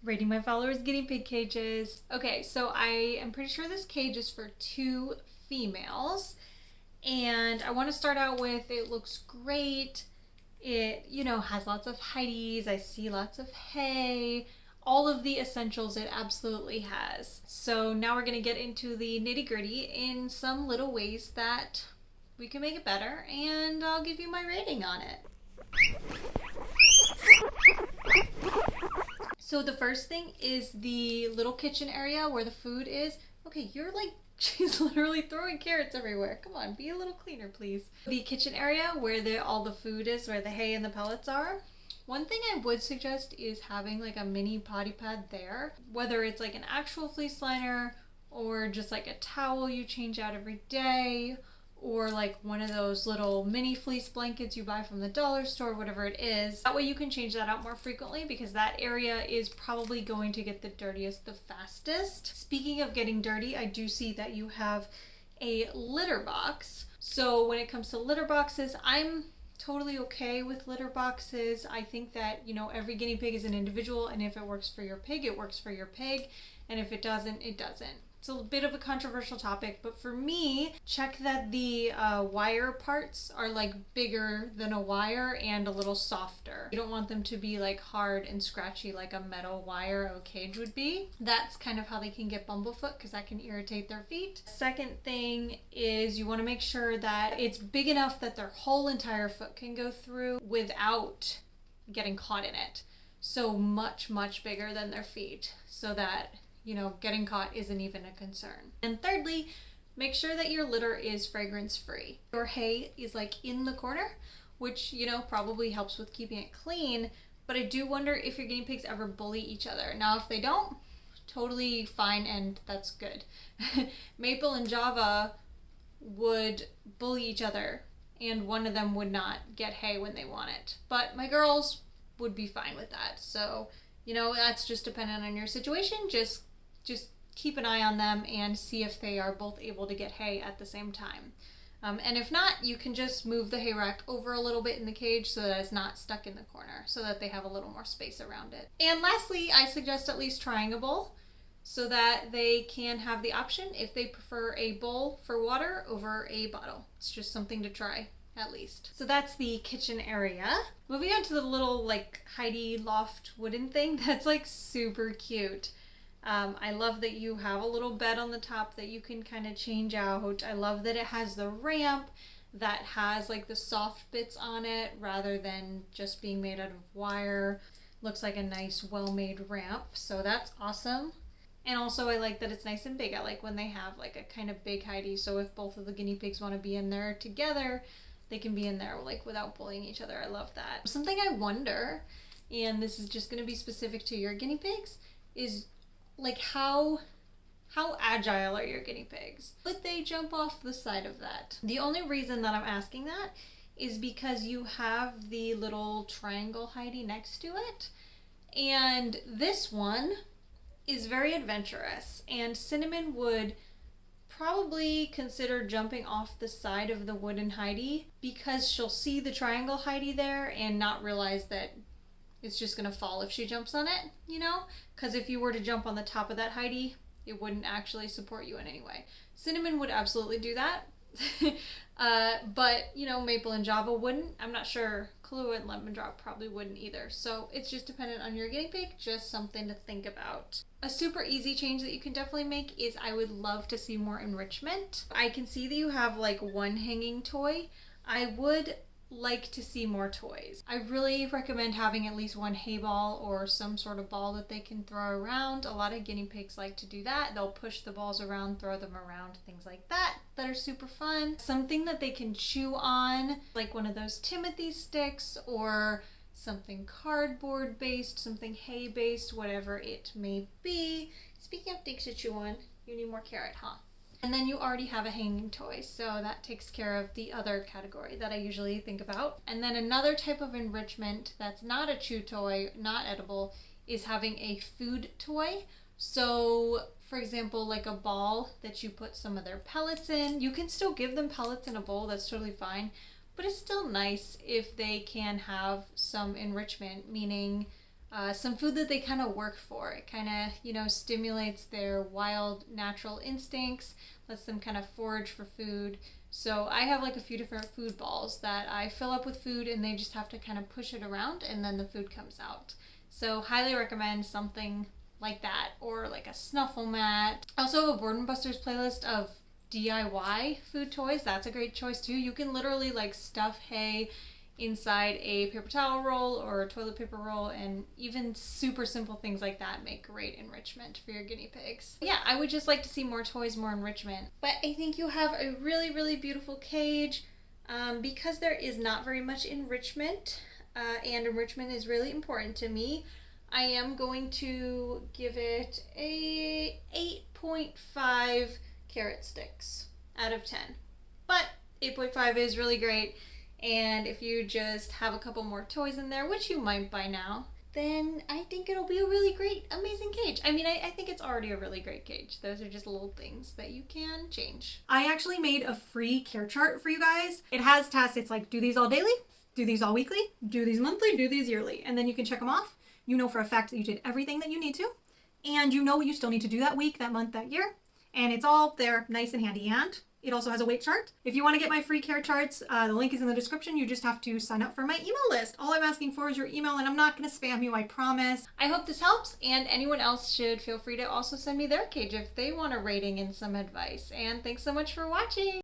Rating my followers guinea pig cages. Okay, so I am pretty sure this cage is for 2 females. And I want to start out with, it looks great. It, has lots of hideys. I see lots of hay. All of the essentials it absolutely has. So now we're going to get into the nitty gritty in some little ways that we can make it better. And I'll give you my rating on it. So the first thing is the little kitchen area where the food is. Okay, she's literally throwing carrots everywhere. Come on, be a little cleaner, please. The kitchen area where all the food is, where the hay and the pellets are. One thing I would suggest is having like a mini potty pad there. Whether it's like an actual fleece liner or just like a towel you change out every day, or like one of those little mini fleece blankets you buy from the dollar store, whatever it is. That way you can change that out more frequently because that area is probably going to get the dirtiest the fastest. Speaking of getting dirty, I do see that you have a litter box. So when it comes to litter boxes, I'm totally okay with litter boxes. I think that, every guinea pig is an individual, and if it works for your pig, it works for your pig, and if it doesn't, it doesn't. It's a bit of a controversial topic, but for me, check that the wire parts are like bigger than a wire and a little softer. You don't want them to be like hard and scratchy like a metal wire of a cage would be. That's kind of how they can get bumblefoot because that can irritate their feet. Second thing is you want to make sure that it's big enough that their whole entire foot can go through without getting caught in it. So much, much bigger than their feet so that getting caught isn't even a concern. And thirdly, make sure that your litter is fragrance free. Your hay is like in the corner, which, probably helps with keeping it clean. But I do wonder if your guinea pigs ever bully each other. Now, if they don't, totally fine, and that's good. Maple and Java would bully each other, and one of them would not get hay when they want it. But my girls would be fine with that. So, that's just dependent on your situation. Just keep an eye on them and see if they are both able to get hay at the same time. And if not, you can just move the hay rack over a little bit in the cage so that it's not stuck in the corner, so that they have a little more space around it. And lastly, I suggest at least trying a bowl so that they can have the option if they prefer a bowl for water over a bottle. It's just something to try. At least. So that's the kitchen area. Moving on to the little Heidi loft wooden thing that's super cute. I love that you have a little bed on the top that you can kind of change out. I love that it has the ramp that has the soft bits on it rather than just being made out of wire. Looks like a nice well-made ramp, so that's awesome. And also I like that it's nice and big. I like when they have a kind of big Heidi, so if both of the guinea pigs want to be in there together, they can be in there without bullying each other. I love that. Something I wonder, and this is just going to be specific to your guinea pigs, is how agile are your guinea pigs? Would they jump off the side of that? The only reason that I'm asking that is because you have the little triangle Heidi next to it, and this one is very adventurous, and Cinnamon would probably consider jumping off the side of the wooden Heidi because she'll see the triangle Heidi there and not realize that it's just gonna fall if she jumps on it, because if you were to jump on the top of that Heidi, it wouldn't actually support you in any way. Cinnamon would absolutely do that. But Maple and Java wouldn't. I'm not sure. Clue and Lemon Drop probably wouldn't either. So it's just dependent on your guinea pig, just something to think about. A super easy change that you can definitely make is I would love to see more enrichment. I can see that you have one hanging toy. I would like to see more toys. I really recommend having at least one hay ball or some sort of ball that they can throw around. A lot of guinea pigs like to do that. They'll push the balls around, throw them around, things like that are super fun. Something that they can chew on, like one of those Timothy sticks or something cardboard based, something hay based, whatever it may be. Speaking of things to chew on, you need more carrot, huh? And then you already have a hanging toy, so that takes care of the other category that I usually think about. And then another type of enrichment that's not a chew toy, not edible, is having a food toy. So, for example, a ball that you put some of their pellets in. You can still give them pellets in a bowl, that's totally fine. But it's still nice if they can have some enrichment, meaning some food that they kind of work for. It kind of, you know, stimulates their wild natural instincts, lets them kind of forage for food. So I have like a few different food balls that I fill up with food, and they just have to kind of push it around and then the food comes out. So highly recommend something like that, or like a snuffle mat. Also a Board and Busters playlist of DIY food toys. That's a great choice too. You can literally like stuff hay inside a paper towel roll or a toilet paper roll, and even super simple things like that make great enrichment for your guinea pigs. Yeah, I would just like to see more toys, more enrichment. But I think you have a really, really beautiful cage. Because there is not very much enrichment, and enrichment is really important to me, I am going to give it a 8.5 carrot sticks out of 10. But 8.5 is really great. And if you just have a couple more toys in there, which you might by now, then I think it'll be a really great, amazing cage. I mean, I think it's already a really great cage. Those are just little things that you can change. I actually made a free care chart for you guys. It has tasks. It's like, do these all daily, do these all weekly, do these monthly, do these yearly. And then you can check them off. You know for a fact that you did everything that you need to. And you know what you still need to do that week, that month, that year. And it's all there nice and handy. And it also has a weight chart. If you want to get my free care charts, the link is in the description. You just have to sign up for my email list. All I'm asking for is your email, and I'm not going to spam you, I promise. I hope this helps, and anyone else should feel free to also send me their cage if they want a rating and some advice. And thanks so much for watching.